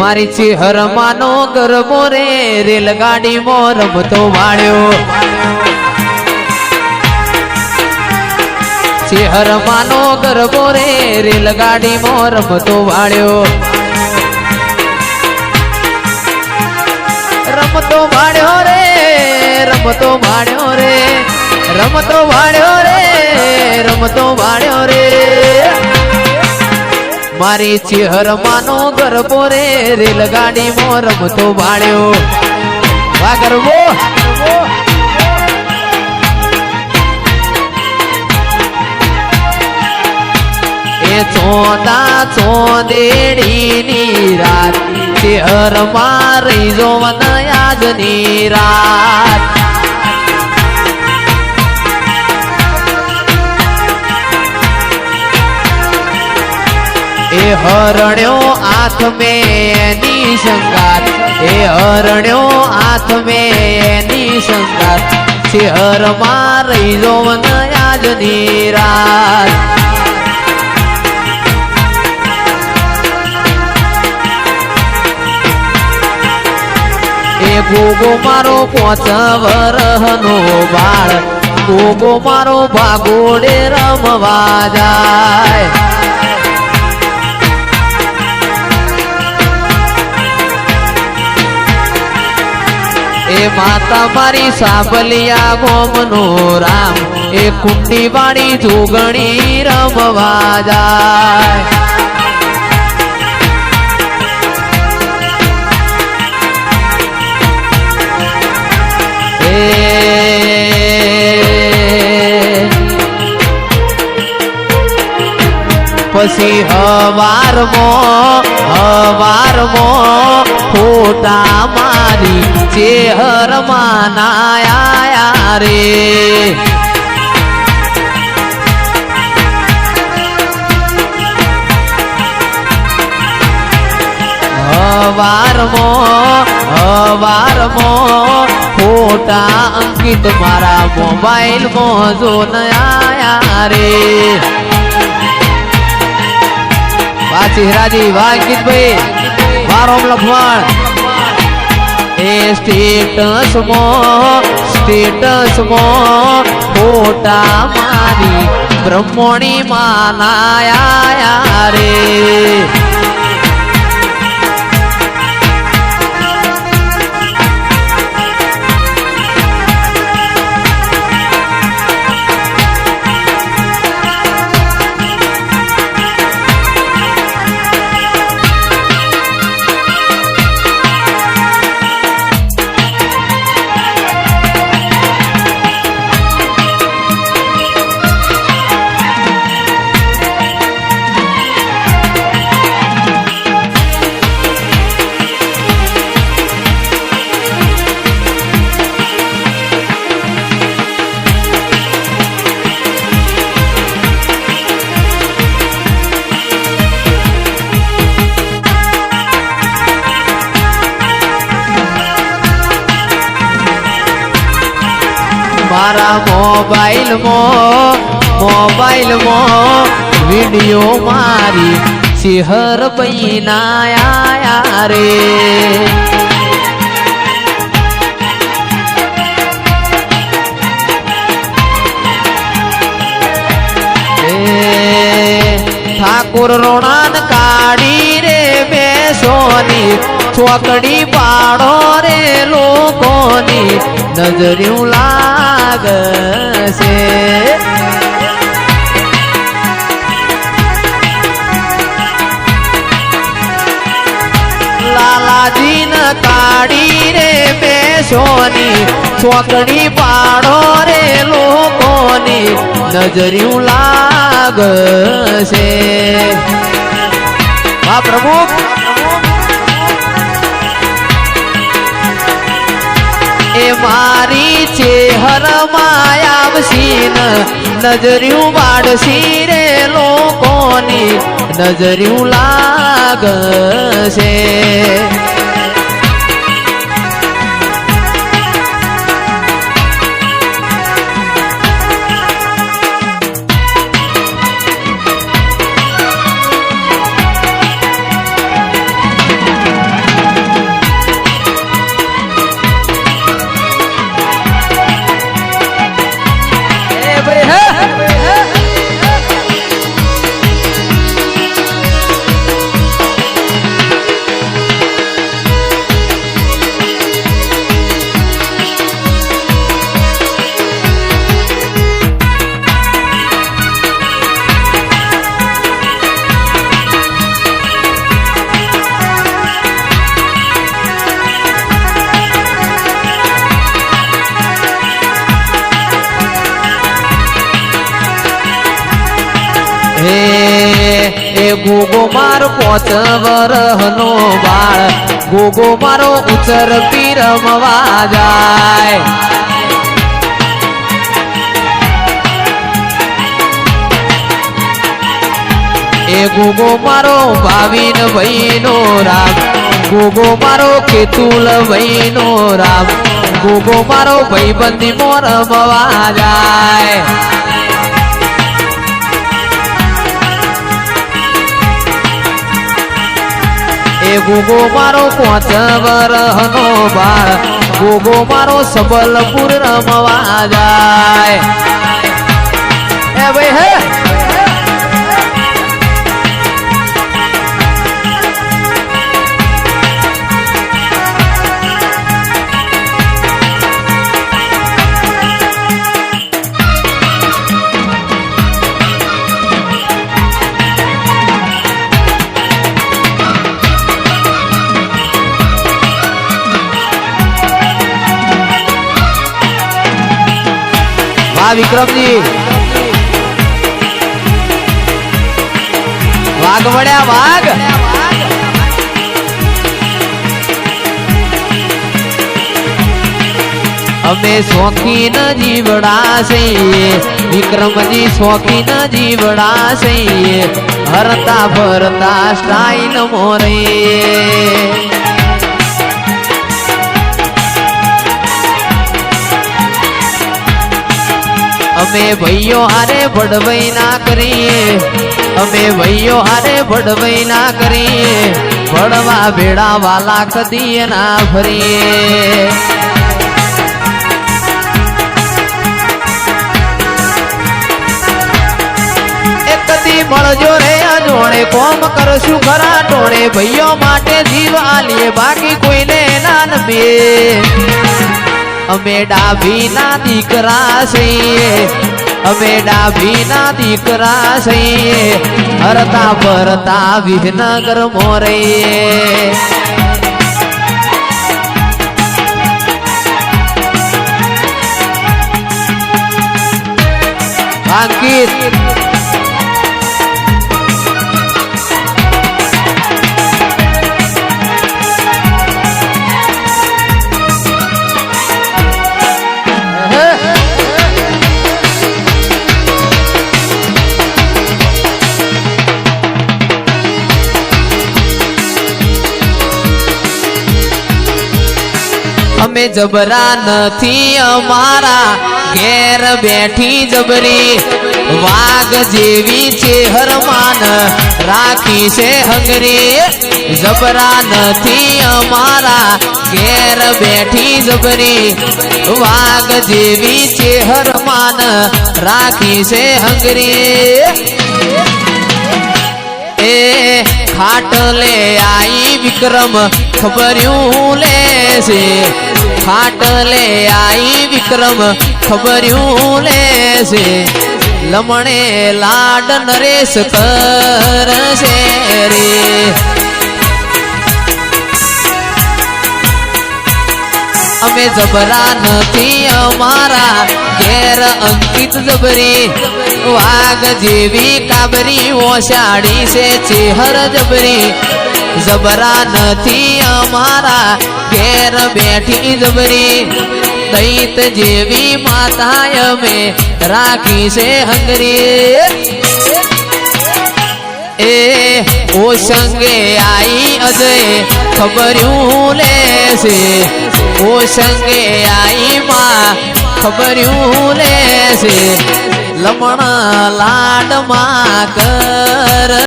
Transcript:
મારી ચેહર માનો ગરબો રે રેલગાડીમાં રમતો વાળ્યો ચેહર માનો ગરબો રે રેલગાડીમાં રમતો વાળ્યો રમતો વાળ્યો રે રમતો વાળ્યો રે રમતો વાળ્યો રે રમતો વાળ્યો રે મારી ચેહર માનો ગરબો રે રેલગાડીમાં રમતો વાળ્યો વાહ ગરબો એ ચોદા ચોદેડીની રાત ચેહર માં રહી જોવન આજની રાત એ હરણ્યો આંખ મેં એની શંગાર એ હરણ્યો આંખ મેં એની શંગાર ચેહર માં રહી જોવન આજની રાત એ ગોગો મારો 5 વરહનો બાળ ગોગો મારો ભાગોડે રમવા જાય એ માતા મારી સાબલિયા ગોમનો રામ એ કુંડી વાળી જોગણી રમવા જાય પછી હવારમાં ફોટા મારી ચેહર માં આયા રે હવારમાં ફોટા અંકિત મારા મોબાઈલ માં જોન આયા રે વાહ ચેહરાજી વાહ અંકિતભાઈ વાહ રોમ લખમણ એ સ્ટેટસમાં ફોટા મારી બ્રહ્મણી માં આયા રે મારા મોબાઈલમાં વિડિયો મારી ચેહર બૈના આયા રે ઠાકોર રોણાન કાઢી રે બેસોની ચોકડી પાડો રે લોકોની નજર્યું લાગશે લાલાજી ન કાઢી રે બેસોની ચોકડી પાડો રે લોકોની નજર્યું લાગશે વાહ પ્રમુખ એ મારી ચેહર માં આવશી નજર્યું વાળશી રે લોકોની નજર્યું લાગશે ગોગો મારો 5 વરહનો બાળ ગોગો મારો ઉચર પી રમવા જાય એ ગોગો મારો ભાવિન ભાઈનો રામ ગોગો મારો કેતુલ ભાઈનો રામ ગોગો મારો ભાઈબંધી મોર રમવા જાય એ ગોગો મારો 5 વરહનો બાળ ગોગો મારો સબલપુર રમવા જાય એ ભાઈ હે વિક્રમજી વાઘ વળ્યા વાઘ અમે શોખીન જીવડા છીએ વિક્રમજી શોખીન જીવડા છીએ હરતા ભરતા સ્ટાઈલ મોરે અમે ભાઈઓ હારે ભડવઈ ના કરીએ અમે ભાઈઓ હારે ભડવઈ ના કરીએ ભડવા ભેડા વાલા કદી ના ફરીએ એક કદી મળજો રે અજોડે કોમ કરશું ખરા ટોળે ભાઈઓ માટે જીવ આલીએ બાકી કોઈને ના નમે અમે ડાભી ના દીકરા છીએ અમે ડાભી ના દીકરા છીએ હરતા ભરતા વિજનગર મોરે અંકિત અમે જબરા નથી અમારા ઘેર બેઠી જબરી વાઘ જેવી છે હરમાન રાખી છે હંગરી જબરા નથી અમારા ઘેર બેઠી જબરી વાઘ જેવી છે હરમાન રાખી છે હંગરી એ ખાટલે આઈ વિક્રમ ખબર્યું લે છે ખાટલે આઈ વિક્રમ ખબર્યું લે છે લમણે લાડ નરેશ કરશે રે અમે જબરા નથી અમારા ઘેર અંકિત જબરી વાઘ જેવી કાબરી ઓસાડી છે ચેહર જબરી જબરા નથી અમારા ઘેર બેઠી જબરી દૈત જેવી માતા અમે રાખી છે હંગરી એ ઓ સંગે આઈ અજય ખબર્યું લે છે ઓ સંગે આઈ માં ખબર્યું લે છે લમણ લાડ માં કર